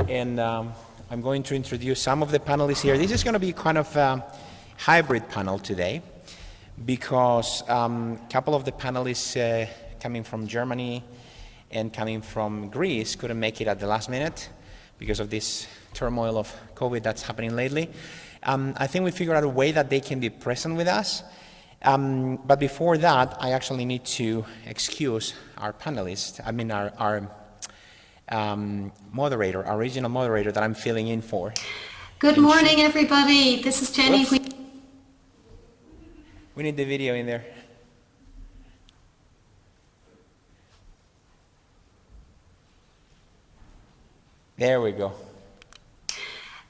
and I'm going to introduce some of the panelists here. This is going to be kind of a hybrid panel today because a couple of the panelists coming from Germany and coming from Greece couldn't make it at the last minute because of this turmoil of COVID that's happening lately. I think we figured out a way that they can be present with us. But before that, I actually need to excuse our panelist, our moderator, our regional moderator that I'm filling in for. Good morning, everybody. This is Jenny. We need the video in there. There we go.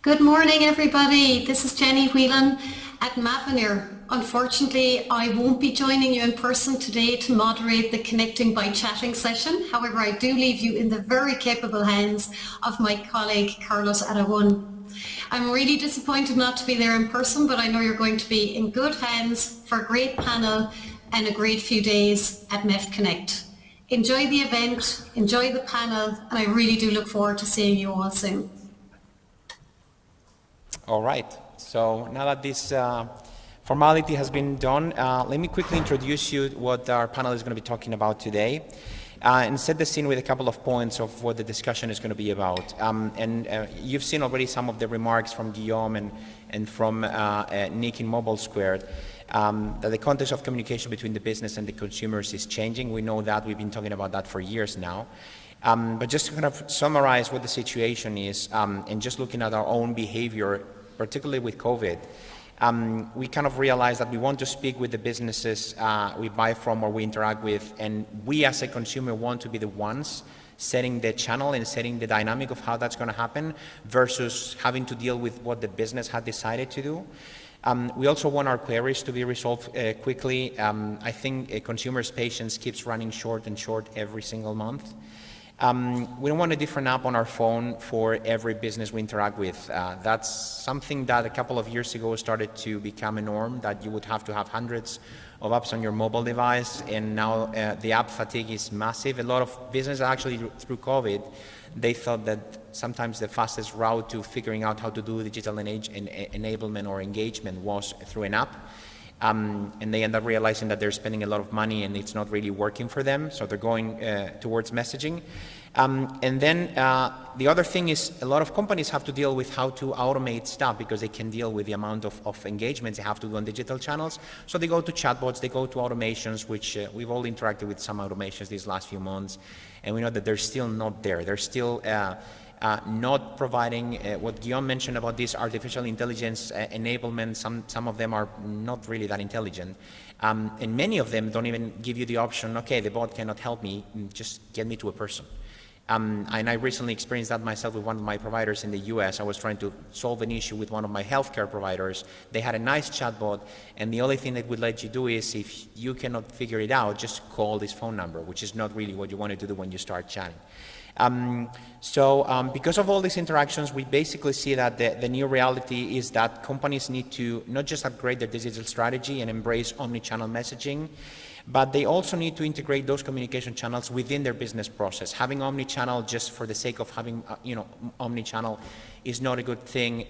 Good morning, everybody. This is Jenny Whelan at Mavenir. Unfortunately, I won't be joining you in person today to moderate the Connecting by Chatting session. However, I do leave you in the very capable hands of my colleague, Carlos Aragon. I'm really disappointed not to be there in person, but I know you're going to be in good hands for a great panel and a great few days at MEF Connect. Enjoy the event, enjoy the panel, and I really do look forward to seeing you all soon. All right, so now that this formality has been done, let me quickly introduce you what our panel is going to be talking about today and set the scene with a couple of points of what the discussion is going to be about. You've seen already some of the remarks from Guillaume and from Nick in Mobile Squared, that the context of communication between the business and the consumers is changing. We know that, we've been talking about that for years now. But just to kind of summarize what the situation is, and just looking at our own behavior, particularly with COVID, we kind of realized that we want to speak with the businesses we buy from or we interact with, and we as a consumer want to be the ones setting the channel and setting the dynamic of how that's going to happen versus having to deal with what the business had decided to do. We also want our queries to be resolved quickly. I think a consumer's patience keeps running short and short every single month. We don't want a different app on our phone for every business we interact with. That's something that a couple of years ago started to become a norm, that you would have to have hundreds of apps on your mobile device, and now the app fatigue is massive. A lot of businesses actually through COVID, they thought that sometimes the fastest route to figuring out how to do digital enablement or engagement was through an app. And they end up realizing that they're spending a lot of money and it's not really working for them, so they're going towards messaging. And then the other thing is a lot of companies have to deal with how to automate stuff because they can deal with the amount of engagements they have to do on digital channels. So they go to chatbots, they go to automations, which we've all interacted with some automations these last few months, and we know that they're still not there. They're still not providing what Guillaume mentioned about this artificial intelligence enablement. Some of them are not really that intelligent. And many of them don't even give you the option, okay, the bot cannot help me, just get me to a person. And I recently experienced that myself with one of my providers in the US. I was trying to solve an issue with one of my healthcare providers. They had a nice chatbot, and the only thing that would let you do is if you cannot figure it out, just call this phone number, which is not really what you wanted to do when you start chatting. Because of all these interactions, we basically see that the new reality is that companies need to not just upgrade their digital strategy and embrace omni-channel messaging, but they also need to integrate those communication channels within their business process. Having omni-channel just for the sake of having, omni-channel is not a good thing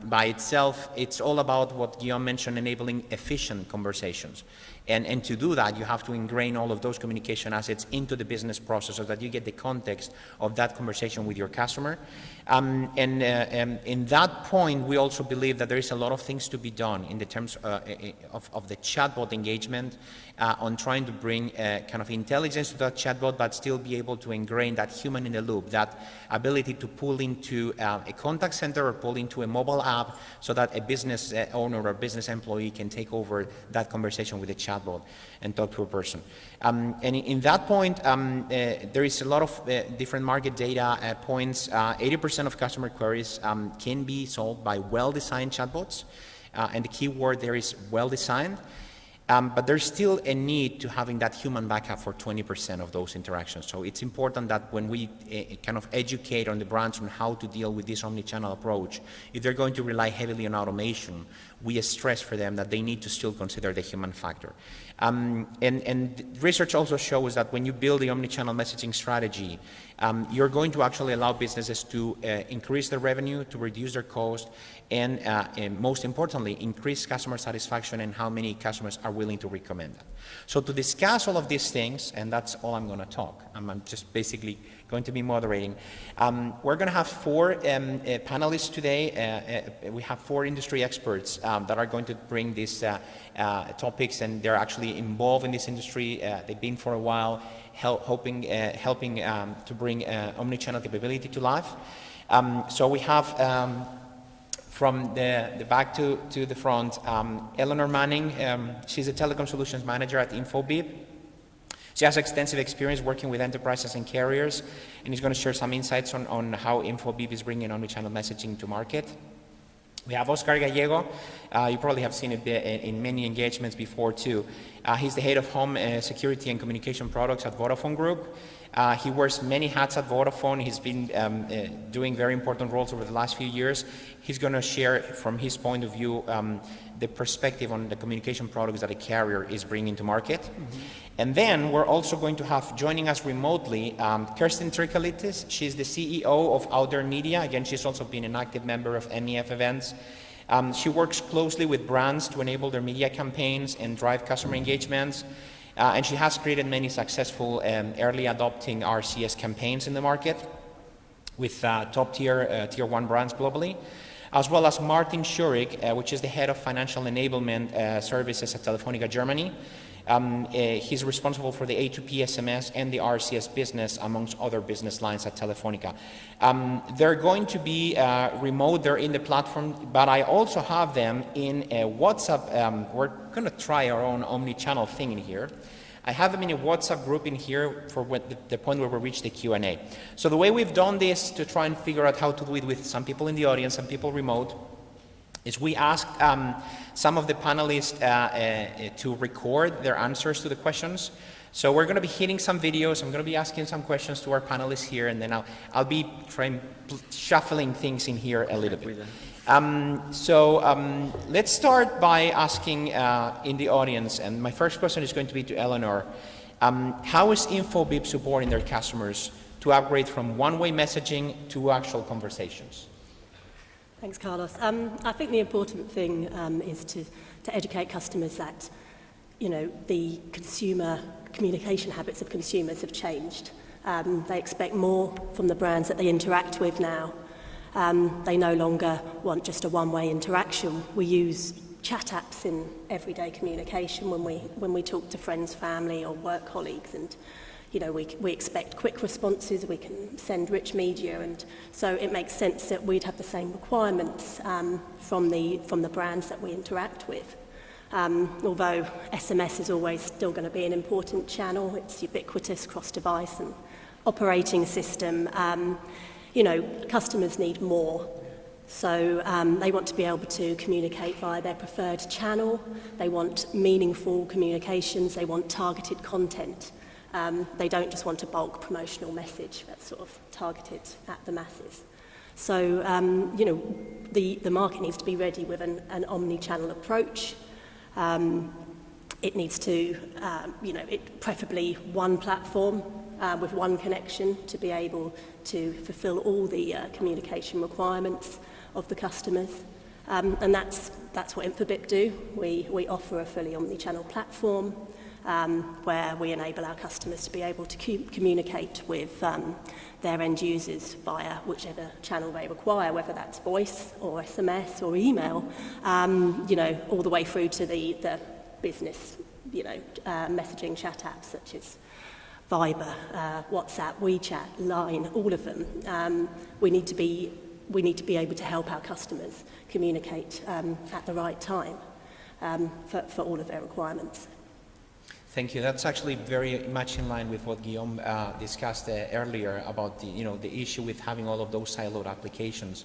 by itself. It's all about what Guillaume mentioned, enabling efficient conversations. And to do that, you have to ingrain all of those communication assets into the business process so that you get the context of that conversation with your customer. In that point, we also believe that there is a lot of things to be done in the terms of the chatbot engagement, on trying to bring kind of intelligence to that chatbot, but still be able to ingrain that human in the loop, that ability to pull into a contact center or pull into a mobile app so that a business owner or business employee can take over that conversation with a chatbot and talk to a person. And in that point, there is a lot of different market data points. 80% of customer queries can be solved by well-designed chatbots, and the key word there is well-designed. But there's still a need to having that human backup for 20% of those interactions. So it's important that when we kind of educate on the brands on how to deal with this omni-channel approach, if they're going to rely heavily on automation, we stress for them that they need to still consider the human factor. And research also shows that when you build the omni-channel messaging strategy, you're going to actually allow businesses to increase their revenue, to reduce their cost, and most importantly, increase customer satisfaction and how many customers are willing to recommend that. So to discuss all of these things, and that's all I'm going to talk, I'm just basically going to be moderating. We're going to have 4 panelists today. We have 4 industry experts that are going to bring these topics, and they're actually involved in this industry. They've been for a while, helping to bring omni-channel capability to life. So we have from the back to the front, Eleanor Manning. She's a telecom solutions manager at Infobip. She has extensive experience working with enterprises and carriers, and is going to share some insights on how Infobip is bringing omnichannel messaging to market. We have Oscar Gallego. You probably have seen it in many engagements before too. He's the head of home security and communication products at Vodafone Group. He wears many hats at Vodafone. He's been doing very important roles over the last few years. He's going to share from his point of view the perspective on the communication products that a carrier is bringing to market. And then we're also going to have joining us remotely Kirsten Trikalitis. She's the CEO of Out There Media. Again, she's also been an active member of MEF events. She works closely with brands to enable their media campaigns and drive customer engagements. And she has created many successful early adopting RCS campaigns in the market with top tier, tier 1 brands globally, as well as Martin Schurig, which is the head of financial enablement services at Telefonica Germany. He's responsible for the A2P SMS and the RCS business, amongst other business lines at Telefonica. They're going to be remote, they're in the platform, but I also have them in a WhatsApp. We're going to try our own omni-channel thing in here. I have them in a WhatsApp group in here for the point where we reach the Q&A. So the way we've done this to try and figure out how to do it with some people in the audience, some people remote, is we asked some of the panelists to record their answers to the questions. So we're going to be hitting some videos. I'm going to be asking some questions to our panelists here, and then I'll be shuffling things in here a little bit. Let's start by asking in the audience, and my first question is going to be to Eleanor. How is Infobip supporting their customers to upgrade from one-way messaging to actual conversations? Thanks, Carlos. I think the important thing is to educate customers that, you know, the consumer communication habits of consumers have changed. They expect more from the brands that they interact with now. They no longer want just a one-way interaction. We use chat apps in everyday communication when we talk to friends, family, or work colleagues, and you know, we expect quick responses, we can send rich media, and so it makes sense that we'd have the same requirements from the brands that we interact with. Although SMS is always still going to be an important channel, it's ubiquitous cross-device and operating system, you know, customers need more. So they want to be able to communicate via their preferred channel, they want meaningful communications, they want targeted content. They don't just want a bulk promotional message that's sort of targeted at the masses. So, you know, the market needs to be ready with an omni-channel approach. It needs to, you know, preferably one platform with one connection to be able to fulfill all the communication requirements of the customers. And that's what Infobip do. We offer a fully omni-channel platform where we enable our customers to be able to communicate with their end users via whichever channel they require, whether that's voice or SMS or email, you know, all the way through to the business, you know, messaging chat apps such as Viber, WhatsApp, WeChat, Line, all of them. We need to be able to help our customers communicate at the right time for all of their requirements. Thank you. That's actually very much in line with what Guillaume discussed earlier about the issue with having all of those siloed applications.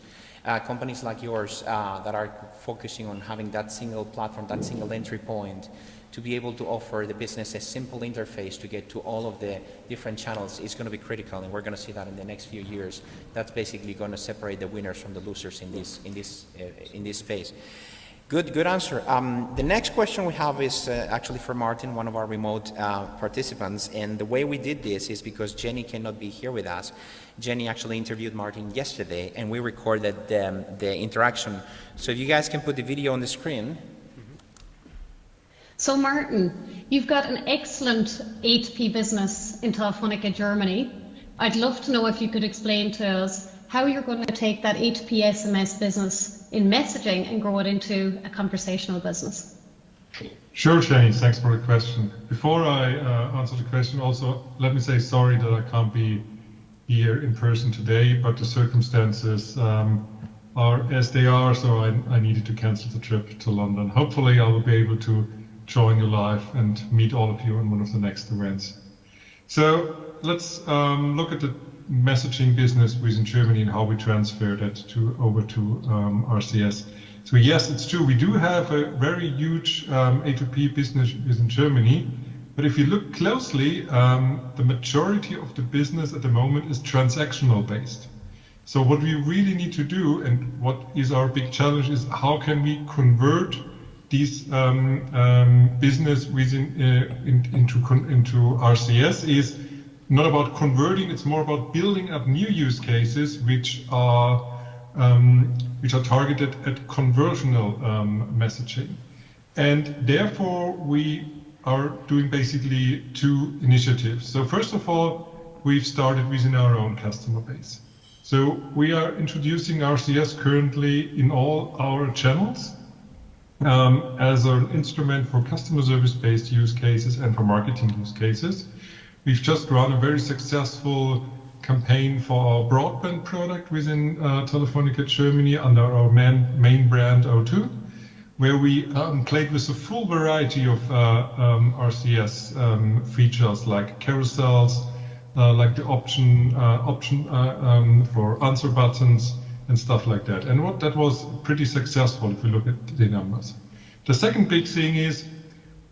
Companies like yours that are focusing on having that single platform, that single entry point, to be able to offer the business a simple interface to get to all of the different channels is going to be critical, and we're going to see that in the next few years. That's basically going to separate the winners from the losers in this space. Good answer. The next question we have is actually for Martin, one of our remote participants. And the way we did this is because Jenny cannot be here with us. Jenny actually interviewed Martin yesterday, and we recorded the interaction. So if you guys can put the video on the screen. So Martin, you've got an excellent 8P business in Telefonica Germany. I'd love to know if you could explain to us how you're going to take that 8P SMS business in messaging and grow it into a conversational business. Sure, Shane, thanks for the question. Before I answer the question, also let me say sorry that I can't be here in person today, but the circumstances are as they are, so I needed to cancel the trip to London. Hopefully I will be able to join you live and meet all of you in one of the next events. So let's look at the messaging business within Germany and how we transfer that over to RCS. So yes, it's true. We do have a very huge A2P business within Germany, but if you look closely, the majority of the business at the moment is transactional based. So what we really need to do, and what is our big challenge, is how can we convert these business into RCS is not about converting, it's more about building up new use cases which are targeted at conversational messaging. And therefore we are doing basically two initiatives. So first of all, we've started within our own customer base. So we are introducing RCS currently in all our channels as an instrument for customer service-based use cases and for marketing use cases. We've just run a very successful campaign for our broadband product within Telefonica Germany under our main brand O2, where we played with a full variety of RCS features like carousels, like the option for answer buttons and stuff like that. And that was pretty successful if we look at the numbers. The second big thing is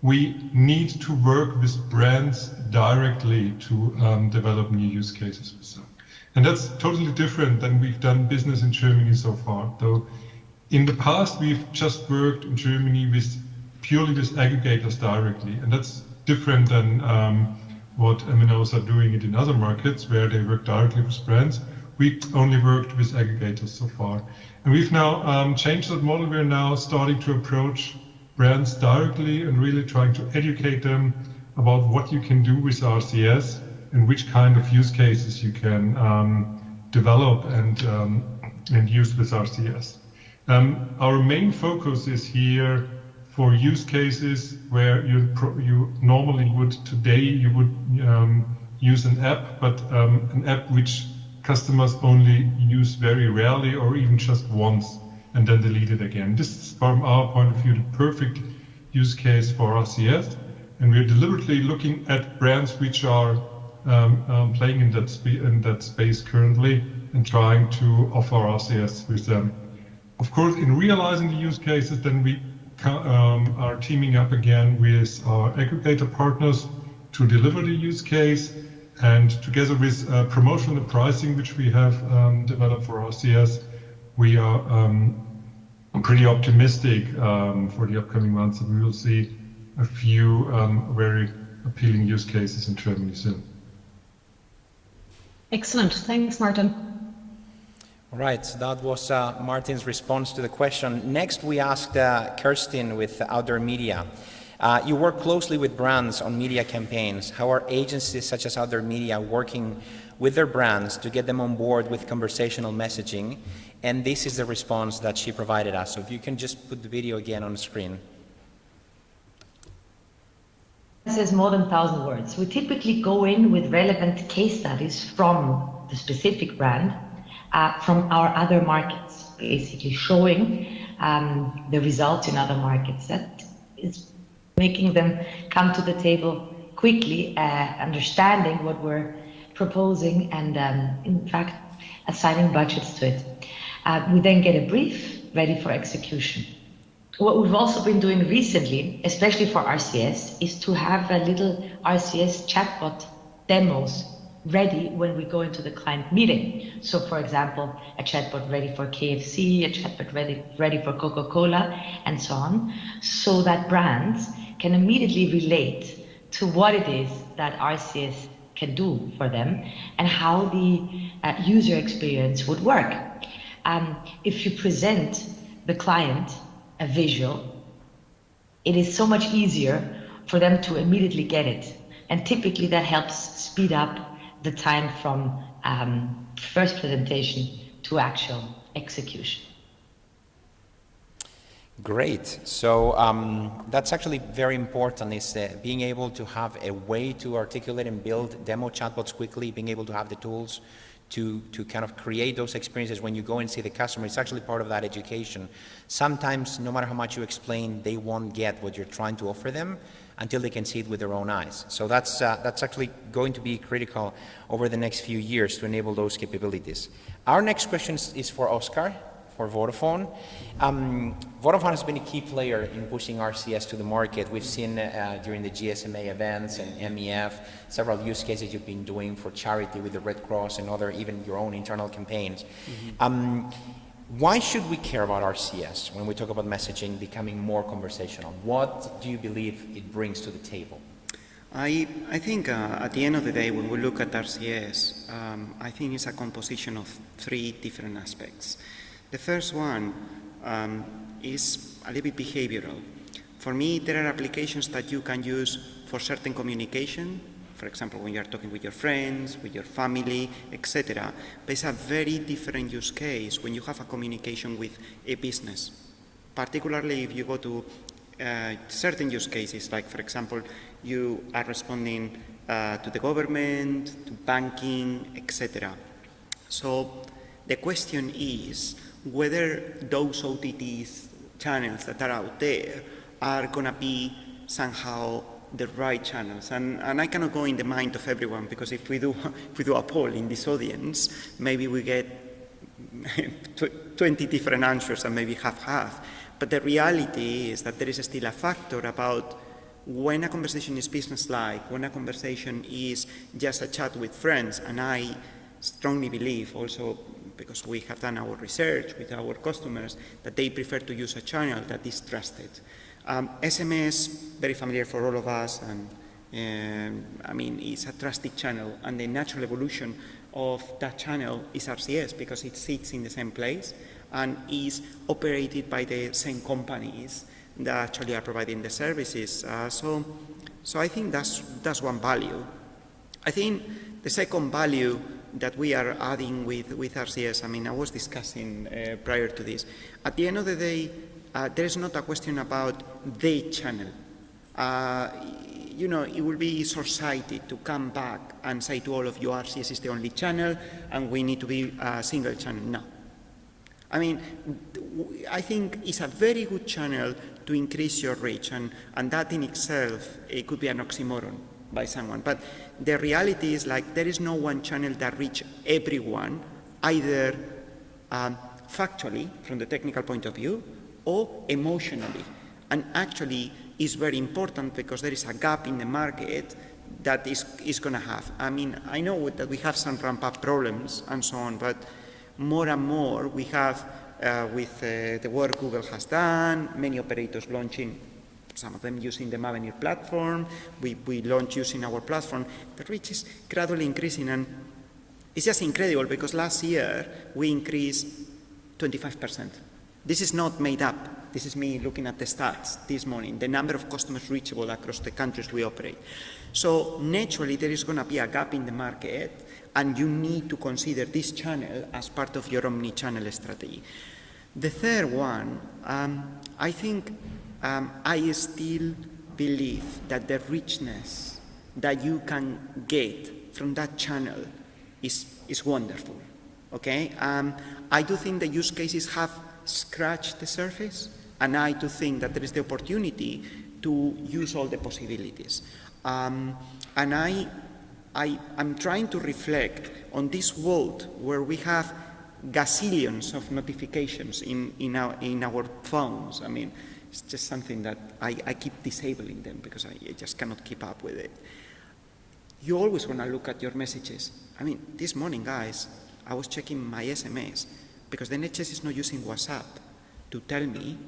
we need to work with brands directly to develop new use cases with them. And that's totally different than we've done business in Germany so far. Though in the past, we've just worked in Germany purely with aggregators directly. And that's different than what MNOs are doing it in other markets where they work directly with brands. We only worked with aggregators so far. And we've now changed that model. We're now starting to approach brands directly and really trying to educate them about what you can do with RCS and which kind of use cases you can develop and use with RCS. Our main focus is here for use cases where you normally would use an app, but an app which customers only use very rarely or even just once and then delete it again. This is, from our point of view, the perfect use case for RCS, and we're deliberately looking at brands which are playing in that space currently and trying to offer RCS with them. Of course, in realizing the use cases, then we are teaming up again with our aggregator partners to deliver the use case, and together with promotional pricing, which we have developed for RCS, we are pretty optimistic for the upcoming months that we will see a few very appealing use cases in Germany soon. Excellent. Thanks, Martin. All right, so that was Martin's response to the question. Next, we asked Kirsten with Outdoor Media. You work closely with brands on media campaigns. How are agencies such as Outdoor Media working with their brands to get them on board with conversational messaging? And this is the response that she provided us. So if you can just put the video again on the screen. This is more than 1,000 words. We typically go in with relevant case studies from the specific brand, from our other markets, basically showing the results in other markets. That is making them come to the table quickly, understanding what we're proposing and in fact assigning budgets to it. We then get a brief ready for execution. What we've also been doing recently, especially for RCS, is to have a little RCS chatbot demos ready when we go into the client meeting. So for example, a chatbot ready for KFC, a chatbot ready for Coca-Cola, and so on, so that brands can immediately relate to what it is that RCS can do for them and how the user experience would work. If you present the client a visual, it is so much easier for them to immediately get it. And typically that helps speed up the time from first presentation to actual execution. Great. So that's actually very important, is being able to have a way to articulate and build demo chatbots quickly, being able to have the tools to kind of create those experiences when you go and see the customer. It's actually part of that education. Sometimes, no matter how much you explain, they won't get what you're trying to offer them until they can see it with their own eyes. So that's actually going to be critical over the next few years to enable those capabilities. Our next question is for Oscar, for Vodafone. Vodafone has been a key player in pushing RCS to the market. We've seen during the GSMA events and MEF several use cases you've been doing for charity with the Red Cross and other, even your own internal campaigns. Why should we care about RCS when we talk about messaging becoming more conversational? What do you believe it brings to the table? I think at the end of the day, when we look at RCS, I think it's a composition of three different aspects. The first one is a little bit behavioral. For me, there are applications that you can use for certain communication, for example, when you're talking with your friends, with your family, etc. But it's a very different use case when you have a communication with a business. Particularly if you go to certain use cases, like for example, you are responding to the government, to banking, etc. So the question is whether those OTTs channels that are out there are going to be somehow the right channels. And I cannot go in the mind of everyone, because if we do a poll in this audience, maybe we get 20 different answers and maybe half. But the reality is that there is still a factor about when a conversation is business-like, when a conversation is just a chat with friends. And I strongly believe also, because we have done our research with our customers, that they prefer to use a channel that is trusted. SMS, very familiar for all of us, and I mean, it's a trusted channel, and the natural evolution of that channel is RCS, because it sits in the same place and is operated by the same companies that actually are providing the services. So I think that's one value. I think the second value that we are adding with RCS, I mean, I was discussing prior to this. At the end of the day, there is not a question about the channel. You know, it will be short-sighted to come back and say to all of you, RCS is the only channel and we need to be a single channel. No. I mean, I think it's a very good channel to increase your reach, and that in itself, it could be an oxymoron by someone. But the reality is, like, there is no one channel that reaches everyone, either factually, from the technical point of view, or emotionally. And actually is very important, because there is a gap in the market that is going to have. I mean, I know that we have some ramp-up problems and so on, but more and more we have, with the work Google has done, many operators launching, some of them using the Mavenir platform, we launch using our platform, the reach is gradually increasing, and it's just incredible, because last year we increased 25%. This is not made up. This is me looking at the stats this morning, the number of customers reachable across the countries we operate. So naturally, there is going to be a gap in the market, and you need to consider this channel as part of your omni-channel strategy. The third one, I think I still believe that the richness that you can get from that channel is wonderful. Okay, I do think the use cases have scratched the surface, and I do think that there is the opportunity to use all the possibilities. And I'm trying to reflect on this world where we have gazillions of notifications in our phones. I mean, It's just something that I keep disabling them because I just cannot keep up with it. You always want to look at your messages. I mean, this morning, guys, I was checking my SMS because the NHS is not using WhatsApp to tell me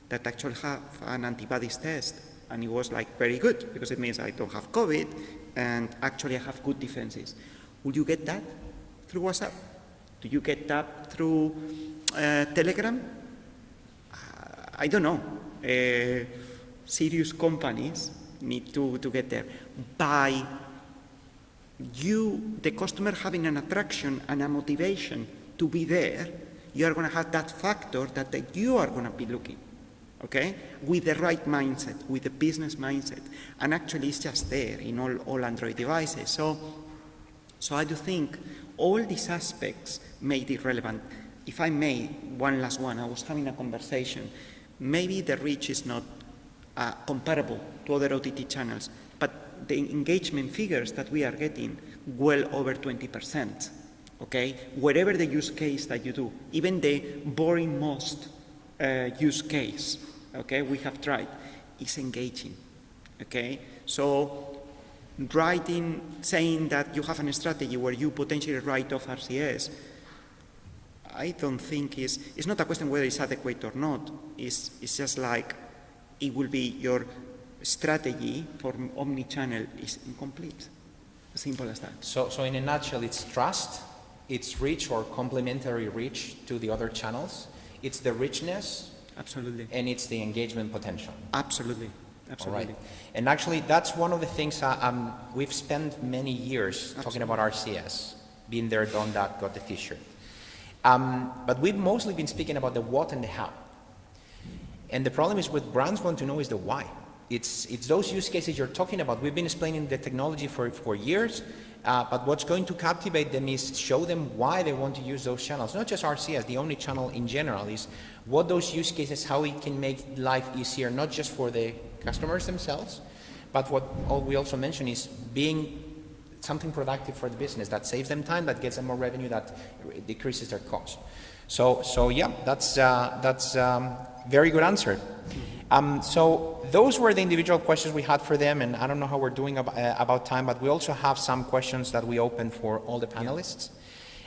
that I actually have an antibodies test. And it was like very good because it means I don't have COVID and actually I have good defenses. Will you get that through WhatsApp? Do you get that through Telegram? I don't know. Serious companies need to get there. By you, the customer, having an attraction and a motivation to be there, you are going to have that factor that you are going to be looking, okay? With the right mindset, with the business mindset. And actually it's just there in all Android devices. So I do think all these aspects made it relevant. If I may, one last one, I was having a conversation. Maybe the reach is not comparable to other OTT channels, but the engagement figures that we are getting well over 20%, okay? Wherever the use case that you do, even the boring most use case, okay, we have tried, is engaging, okay? So writing, saying that you have a strategy where you potentially write off RCS, I don't think it's not a question whether it's adequate or not. It's just like it will be your strategy for omni-channel is incomplete. As simple as that. So in a nutshell, it's trust, it's reach or complementary reach to the other channels, it's the richness, absolutely, and it's the engagement potential. Absolutely. Absolutely. All right. And actually, that's one of the things we've spent many years talking about RCS, been there, done that, got the t-shirt. But we've mostly been speaking about the what and the how. And the problem is what brands want to know is the why. It's those use cases you're talking about. We've been explaining the technology for years, but what's going to captivate them is show them why they want to use those channels. Not just RCS, the omni-channel in general is what those use cases, how it can make life easier, not just for the customers themselves, but what we also mentioned is being something productive for the business that saves them time, that gets them more revenue, that decreases their cost. So yeah, that's very good answer. So those were the individual questions we had for them, and I don't know how we're doing about time, but we also have some questions that we opened for all the panelists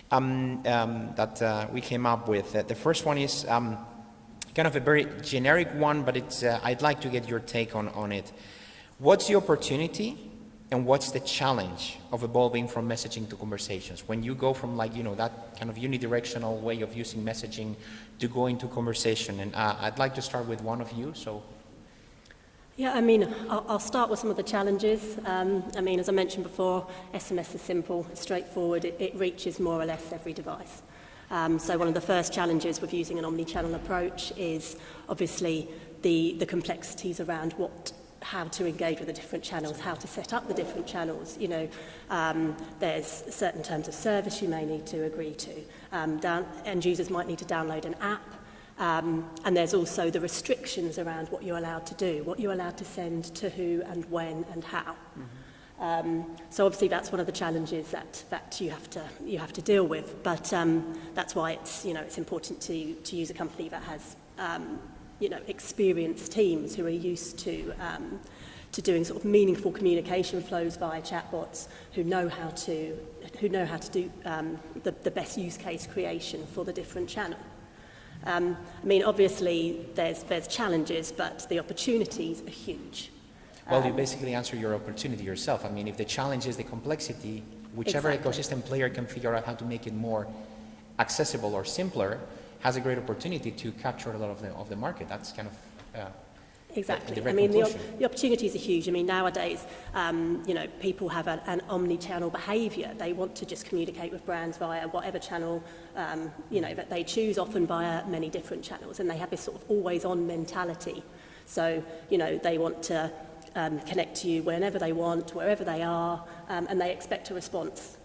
that we came up with. The first one is kind of a very generic one, but it's I'd like to get your take on it. What's the opportunity and what's the challenge of evolving from messaging to conversations? When you go from like, that kind of unidirectional way of using messaging to go into conversation. And I'd like to start with one of you, so. Yeah, I mean, I'll start with some of the challenges. I mean, as I mentioned before, SMS is simple, it's straightforward, it reaches more or less every device. So one of the first challenges with using an omni-channel approach is obviously the complexities around how to engage with the different channels, how to set up the different channels. There's certain terms of service you may need to agree to. End users might need to download an app. And there's also the restrictions around what you're allowed to do, what you're allowed to send to who and when and how. So obviously that's one of the challenges that you have to deal with. But that's why it's important to use a company that has experienced teams who are used to doing sort of meaningful communication flows via chatbots, who know how to do the best use case creation for the different channel. I mean, obviously there's challenges, but the opportunities are huge. Well, you basically answer your opportunity yourself. I mean, if the challenge is the complexity, whichever ecosystem player can figure out how to make it more accessible or simpler, has a great opportunity to capture a lot of the market. That's kind of exactly. I mean, the opportunities are huge. I mean, nowadays, people have an omni-channel behaviour. They want to just communicate with brands via whatever channel, that they choose, often via many different channels, and they have this sort of always-on mentality. So, they want to connect to you whenever they want, wherever they are, and they expect a response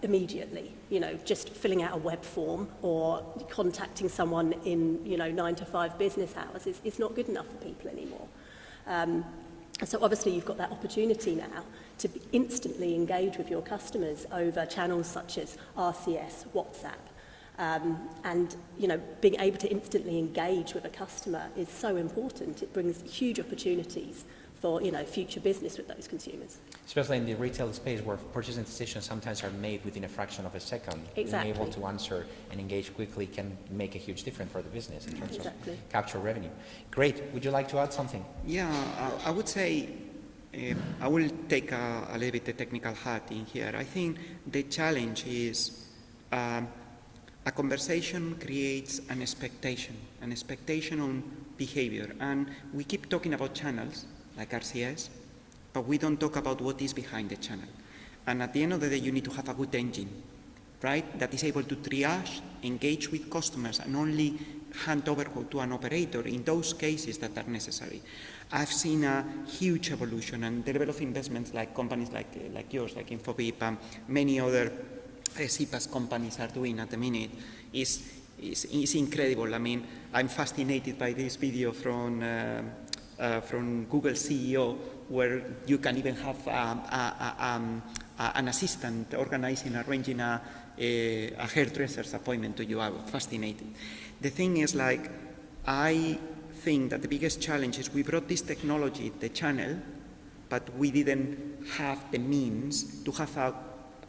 immediately. Just filling out a web form or contacting someone in 9 to 5 business hours is not good enough for people anymore. So obviously you've got that opportunity now to instantly engage with your customers over channels such as RCS, WhatsApp, And, you know, being able to instantly engage with a customer is so important. It brings huge opportunities for, you know, future business with those consumers. Especially in the retail space where purchasing decisions sometimes are made within a fraction of a second. Exactly. Being able to answer and engage quickly can make a huge difference for the business in terms Exactly. of capture revenue. Great. Would you like to add something? Yeah, I would say I will take a little bit the technical hat in here. I think the challenge is a conversation creates an expectation on behavior. And we keep talking about channels like RCS, but we don't talk about what is behind the channel. And at the end of the day, you need to have a good engine, right, that is able to triage, engage with customers, and only hand over to an operator in those cases that are necessary. I've seen a huge evolution, and the level of investments like companies like yours, like Infobip, many other CPaaS companies are doing at the minute is incredible. I mean, I'm fascinated by this video from Google CEO, where you can even have an assistant arranging a hairdresser's appointment to you. I was fascinated. The thing is, like, I think that the biggest challenge is we brought this technology, the channel, but we didn't have the means to have a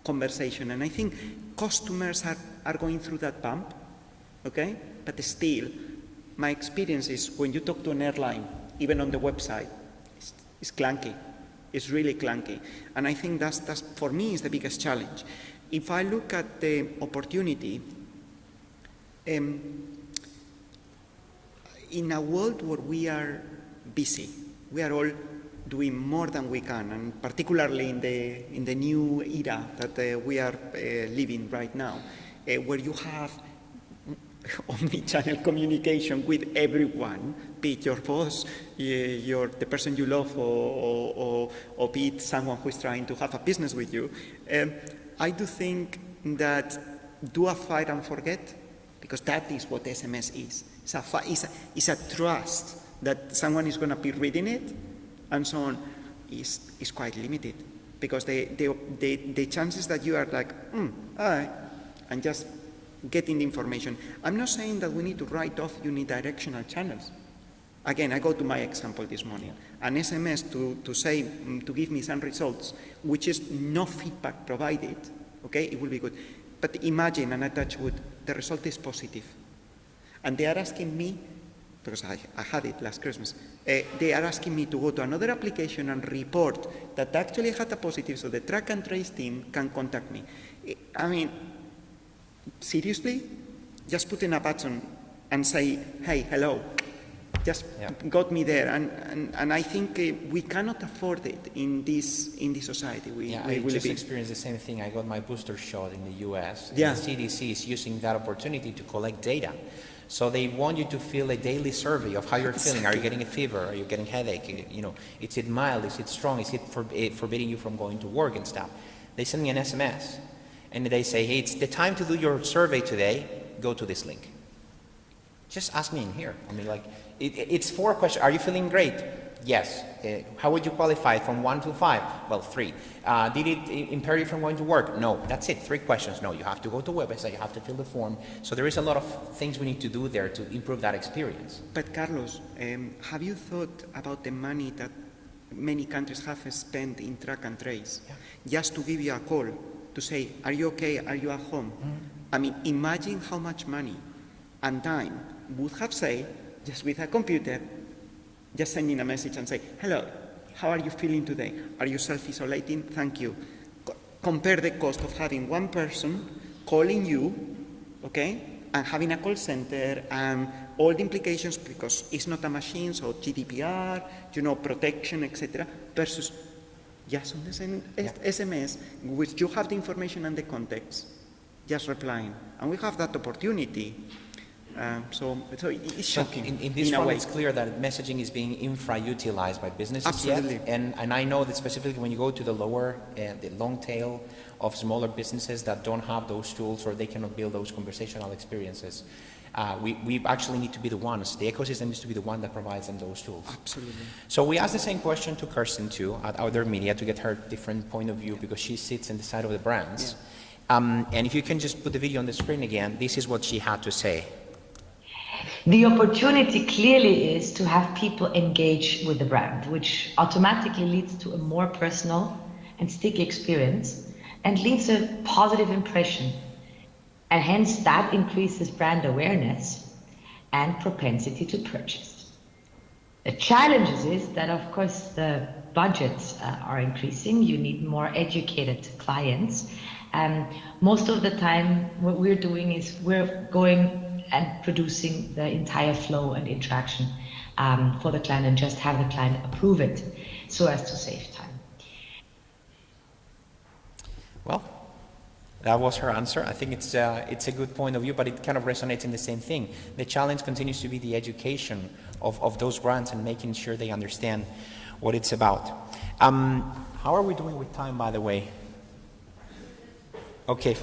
conversation. And I think customers are going through that bump, okay? But still, my experience is when you talk to an airline, even on the website, it's clunky. It's really clunky. And I think that's for me, is the biggest challenge. If I look at the opportunity, in a world where we are busy, we are all doing more than we can, and particularly in the new era that we are living right now, where you have omni-channel communication with everyone, be it your boss, the person you love, or be it someone who is trying to have a business with you. I do think that do a fire and forget, because that is what SMS is. It's a trust that someone is going to be reading it, and so on, is quite limited, because the chances that you are like, all right, and just getting the information. I'm not saying that we need to write off unidirectional channels. Again, I go to my example this morning. An SMS to give me some results, which is no feedback provided, okay, it will be good. But imagine, and I touch wood, the result is positive. And they are asking me, because I had it last Christmas, they are asking me to go to another application and report that actually had a positive, so the track and trace team can contact me. I mean, seriously? Just put in a button and say, hey, hello. Just got me there, and I think we cannot afford it in this society. I just experienced the same thing. I got my booster shot in the US. Yeah. And the CDC is using that opportunity to collect data. So they want you to fill a daily survey of how you're feeling. Are you getting a fever? Are you getting headache? You know, is it mild? Is it strong? Is it forbidding you from going to work and stuff? They send me an SMS, and they say, hey, it's the time to do your survey today. Go to this link. Just ask me in here. I mean, like, it's 4 questions. Are you feeling great? Yes. How would you qualify from 1 to 5? Well, 3. Did it impair you from going to work? No. That's it. 3 questions. No, you have to go to the website. You have to fill the form. So there is a lot of things we need to do there to improve that experience. But Carlos, have you thought about the money that many countries have spent in track and trace? Yeah. Just to give you a call, to say, are you okay? Are you at home? I mean, imagine how much money and time would have saved just with a computer, just sending a message and say, hello, how are you feeling today? Are you self-isolating? Thank you. Compare the cost of having one person calling you, okay, and having a call center and all the implications, because it's not a machine, so GDPR, protection, etc., versus just on the same SMS, which you have the information and the context, just replying. And we have that opportunity. So it's shocking. In this one, it's clear that messaging is being infra-utilized by businesses. Absolutely. Yet. And I know that specifically when you go to the lower, the long tail of smaller businesses that don't have those tools, or they cannot build those conversational experiences, we actually need to be the ones, the ecosystem needs to be the one that provides them those tools. Absolutely. So we asked the same question to Kirsten too, at Outdoor Media, to get her different point of view, because she sits in the side of the brands. And if you can just put the video on the screen again, this is what she had to say. The opportunity clearly is to have people engage with the brand, which automatically leads to a more personal and sticky experience and leaves a positive impression. And hence that increases brand awareness and propensity to purchase. The challenge is that, of course, the budgets are increasing. You need more educated clients. Most of the time, what we're doing is we're going and producing the entire flow and interaction for the client and just have the client approve it so as to save time. Well, that was her answer. I think it's a good point of view, but it kind of resonates in the same thing. The challenge continues to be the education of those brands and making sure they understand what it's about. How are we doing with time, by the way? Okay,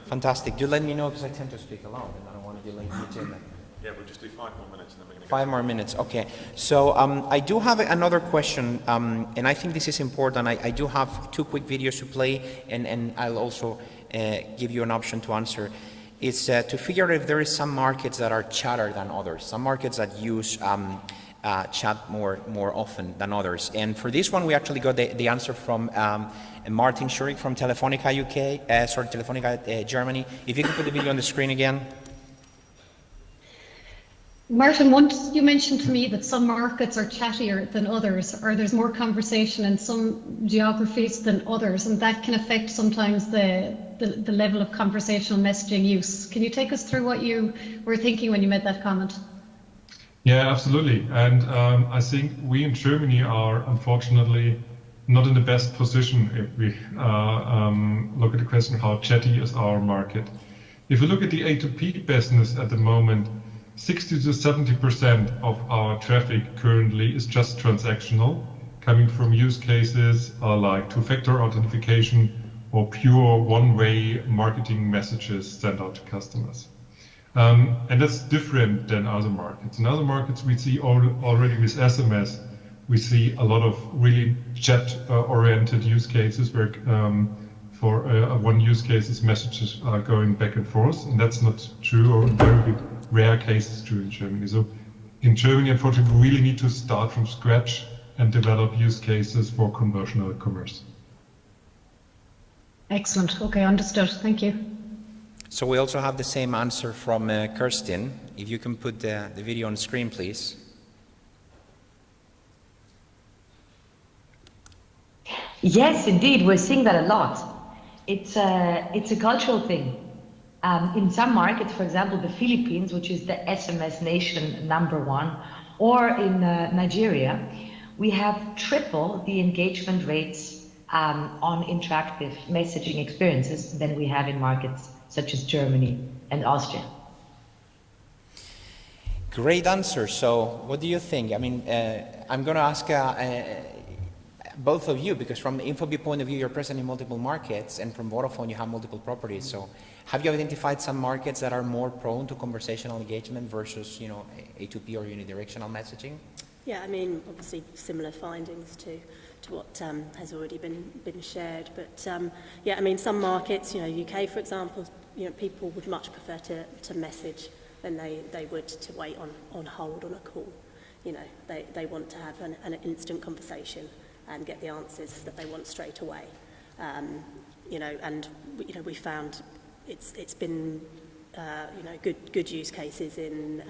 fantastic. Do let me know because I tend to speak a lot and I don't want to delay the agenda. Yeah, we'll just do 5 more minutes and then we're going to go. 5 more minutes, okay. So I do have another question, and I think this is important. I do have 2 quick videos to play, and I'll also give you an option to answer. It's to figure out if there is some markets that are chatter than others, some markets that use chat more often than others. And for this one, we actually got the answer from Martin Schurig from Telefonica Telefonica Germany. If you could put the video on the screen again. Martin, once you mentioned to me that some markets are chattier than others, or there's more conversation in some geographies than others, and that can affect sometimes the level of conversational messaging use. Can you take us through what you were thinking when you made that comment? Yeah, absolutely. And I think we in Germany are unfortunately not in the best position if we look at the question how chatty is our market. If we look at the A2P business at the moment, 60 to 70% of our traffic currently is just transactional, coming from use cases like two-factor authentication or pure one-way marketing messages sent out to customers. And that's different than other markets. In other markets, we see already with SMS, we see a lot of really chat-oriented use cases where for one use case is messages are going back and forth, and that's not true, or in very rare cases true in Germany. So in Germany, unfortunately, we really need to start from scratch and develop use cases for conversational commerce. Excellent. Okay, understood. Thank you. So we also have the same answer from Kirsten. If you can put the video on the screen, please. Yes, indeed, we're seeing that a lot. It's a cultural thing. In some markets, for example, the Philippines, which is the SMS nation #1, or in Nigeria, we have triple the engagement rates on interactive messaging experiences than we have in markets such as Germany and Austria. Great answer. So what do you think? I mean, I'm going to ask both of you, because from the Infobee point of view, you're present in multiple markets, and from Vodafone, you have multiple properties. So have you identified some markets that are more prone to conversational engagement versus, A2P or unidirectional messaging? Yeah, I mean, obviously similar findings to what has already been shared. But yeah, I mean, some markets, UK, for example, people would much prefer to message than they would to wait on hold on a call. They want to have an instant conversation and get the answers that they want straight away. And we found it's been good use cases in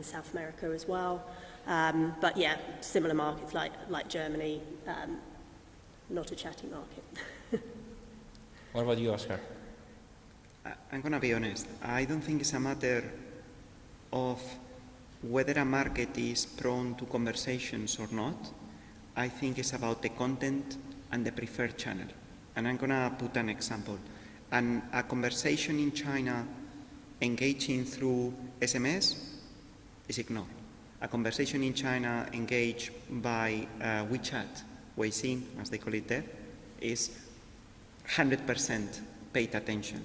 South America as well. But yeah, similar markets like Germany, not a chatty market. What about you, Oscar? I'm going to be honest. I don't think it's a matter of whether a market is prone to conversations or not. I think it's about the content and the preferred channel. And I'm going to put an example. A conversation in China engaging through SMS is ignored. A conversation in China engaged by WeChat, Weixin, as they call it there, is 100% paid attention.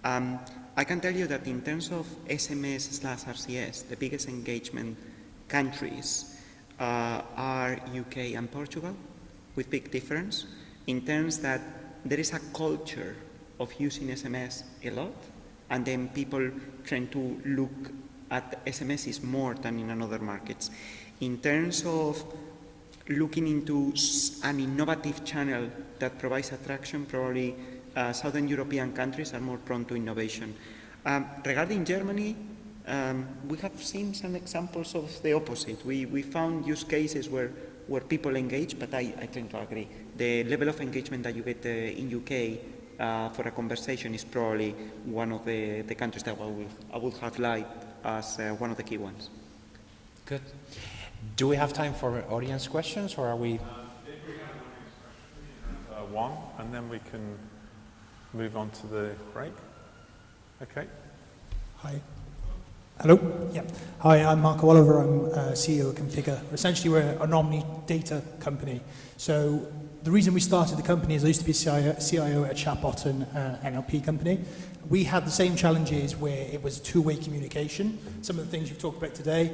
I can tell you that in terms of SMS/RCS, the biggest engagement countries are UK and Portugal, with big difference, in terms that there is a culture of using SMS a lot, and then people tend to look at SMSs more than in other markets. In terms of looking into an innovative channel that provides attraction, probably Southern European countries are more prone to innovation. Regarding Germany, we have seen some examples of the opposite. We found use cases where people engage, but I tend to agree. The level of engagement that you get in UK for a conversation is probably one of the countries that I would have liked as one of the key ones. Good. Do we have time for audience questions, or are we? If we have one, and then we can move on to the break. Okay. Hi. Hello? Yeah. Hi, I'm Marco Oliver. I'm CEO of Configure. Essentially, we're an omni-data company. So the reason we started the company is I used to be CIO at a chatbot and NLP company. We had the same challenges where it was two-way communication. Some of the things you've talked about today,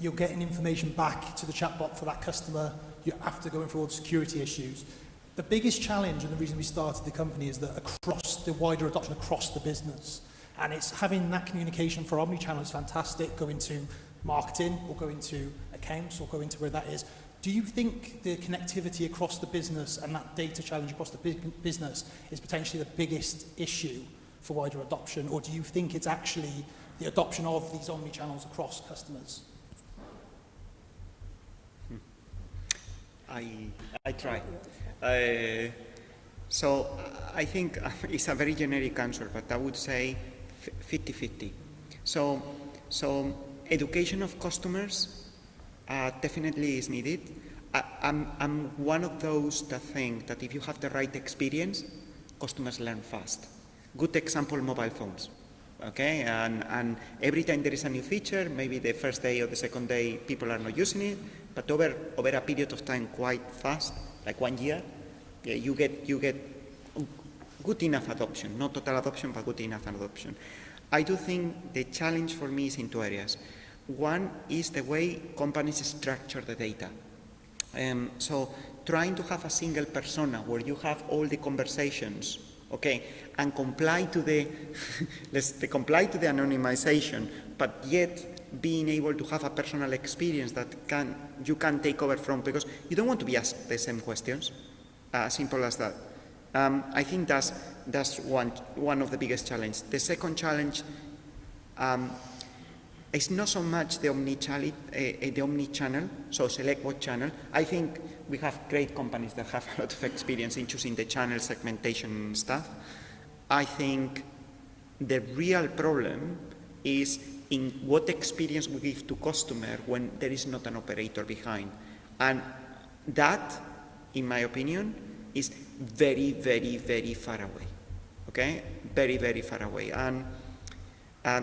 you're getting information back to the chatbot for that customer. You have to go in for all the security issues. The biggest challenge and the reason we started the company is that across the wider adoption across the business. And it's having that communication for omnichannel is fantastic, go into marketing or go into accounts or go into where that is. Do you think the connectivity across the business and that data challenge across the business is potentially the biggest issue for wider adoption, or do you think it's actually the adoption of these omnichannels across customers? I try. So I think it's a very generic answer, but I would say 50-50. So education of customers definitely is needed. I'm one of those that think that if you have the right experience, customers learn fast. Good example, mobile phones. Okay, and every time there is a new feature, maybe the first day or the second day people are not using it, but over a period of time quite fast, like 1 year, you get good enough adoption, not total adoption, but good enough adoption. I do think the challenge for me is in two areas. One is the way companies structure the data. So trying to have a single persona where you have all the conversations, okay, and comply to the comply to the anonymization, but yet being able to have a personal experience that you can take over from, because you don't want to be asked the same questions. Simple as that. I think that's one of the biggest challenges. The second challenge is not so much the omni-channel, so select what channel. I think we have great companies that have a lot of experience in choosing the channel segmentation stuff. I think the real problem is in what experience we give to customer when there is not an operator behind. And that, in my opinion, is very, very, very far away. Okay? Very, very far away. And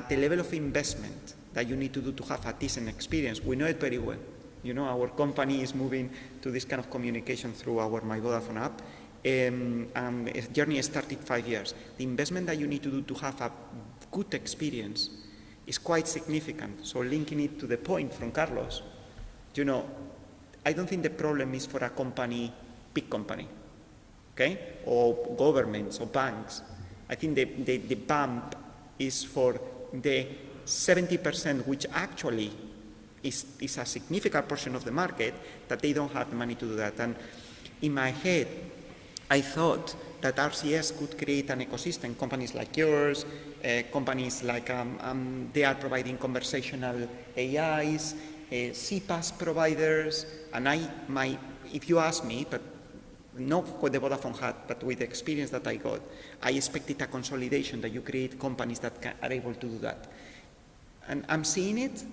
the level of investment that you need to do to have a decent experience, we know it very well. You know, our company is moving to this kind of communication through our My Vodafone app. Its journey started 5 years. The investment that you need to do to have a good experience is quite significant. So linking it to the point from Carlos, you know, I don't think the problem is for a company, big company, okay, or governments or banks. I think the bump is for the 70%, which actually is a significant portion of the market, that they don't have the money to do that. And in my head, I thought that RCS could create an ecosystem, companies like yours, companies like, they are providing conversational AIs, CPaaS providers, and if you ask me, but not what the Vodafone had, but with the experience that I got, I expected a consolidation, that you create companies that are able to do that. And I'm seeing it,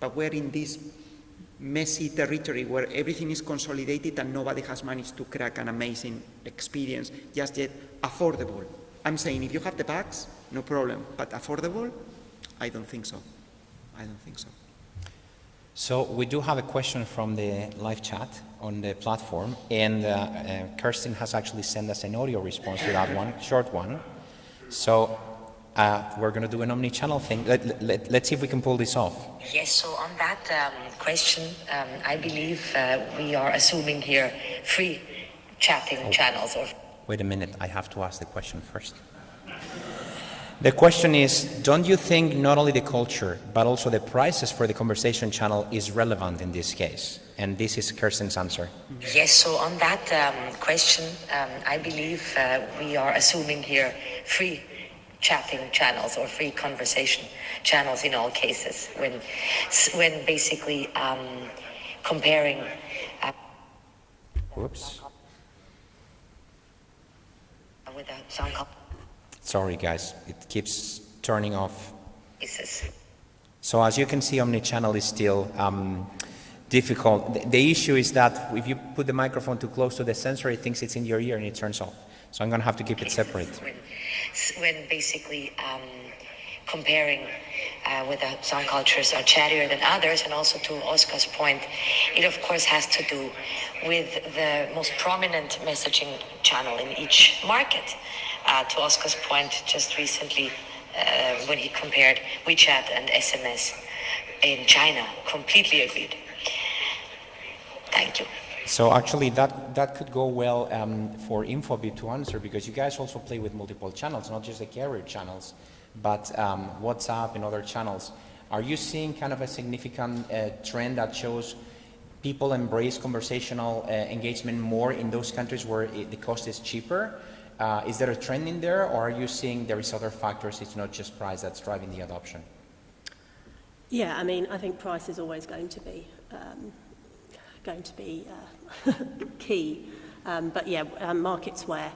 but we're in this messy territory where everything is consolidated and nobody has managed to crack an amazing experience, just yet affordable. I'm saying if you have the bags, no problem, but affordable, I don't think so. I don't think so. So we do have a question from the live chat on the platform, and Kirsten has actually sent us an audio response to that one, short one. So we're going to do an omni-channel thing. Let's see if we can pull this off. Yes, so on that question, I believe we are assuming here free chatting channels. Or Wait a minute, I have to ask the question first. The question is, don't you think not only the culture, but also the prices for the conversation channel is relevant in this case? And this is Kirsten's answer. Yes, so on that question, I believe we are assuming here free chatting channels or free conversation channels in all cases when basically comparing. Whoops. With a sound call. Sorry guys, it keeps turning off. Cases. So as you can see, omnichannel is still difficult. The issue is that if you put the microphone too close to the sensor, it thinks it's in your ear and it turns off. So I'm going to have to keep it separate. When basically comparing with the some cultures are chattier than others, and also to Oscar's point, it of course has to do with the most prominent messaging channel in each market. To Oscar's point, just recently when he compared WeChat and SMS in China, completely agreed. Thank you. So actually that could go well for Infobip to answer, because you guys also play with multiple channels, not just the carrier channels, but WhatsApp and other channels. Are you seeing kind of a significant trend that shows people embrace conversational engagement more in those countries where the cost is cheaper? Is there a trend in there, or are you seeing there is other factors, it's not just price that's driving the adoption? Yeah, I mean, I think price is always going to be key. But yeah, markets where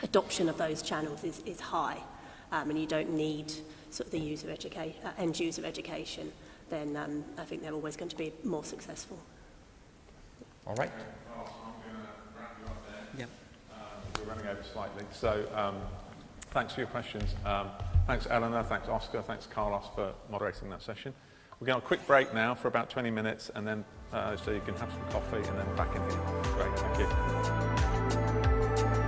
adoption of those channels is high, and you don't need sort of the end user education, then I think they're always going to be more successful. All right. Yeah. We're running over slightly, so thanks for your questions. Thanks Eleanor, thanks Oscar, thanks Carlos for moderating that session. We're going to a quick break now for about 20 minutes, and then so you can have some coffee and then back in here. Great, thank you.